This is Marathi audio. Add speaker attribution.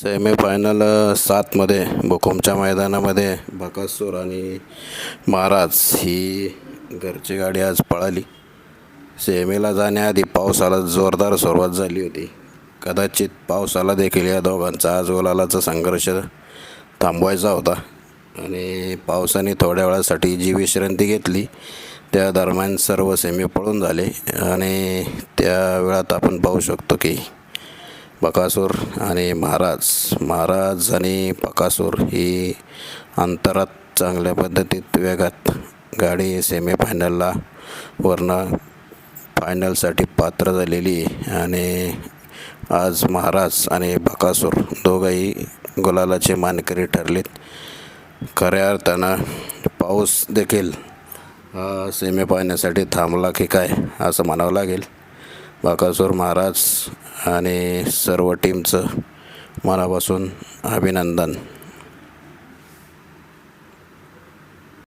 Speaker 1: सेमीफायनल 7मध्ये भूकंपच्या मैदानामध्ये बकासूर आणि महाराज ही घरची गाडी आज पळाली. सेमीला जाण्याआधी पावसाला जोरदार सुरुवात झाली होती. कदाचित पावसाला देखील या दोघांचा आज गुलालाचा संघर्ष थांबवायचा होता आणि पावसाने थोड्या वेळासाठी जी विश्रांती घेतली त्या दरम्यान सर्व सेमी पळून झाले आणि त्या वेळात आपण पाहू शकतो की बकासूर आणि महाराज आणि बकासूर ही अंतरात चांगल्या पद्धतीत वेगात गाडी सेमीफायनलला वरनं फायनलसाठी पात्र झालेली आहे. आणि आज महाराज आणि बकासूर दोघंही गुलालाचे मानकरी ठरलेत. खऱ्या अर्थानं पाऊस देखील सेमीफायनलसाठी थांबला की काय असं म्हणावं लागेल. बकासूर, महाराज आणि सर्व टीमचं मनापासून अभिनंदन.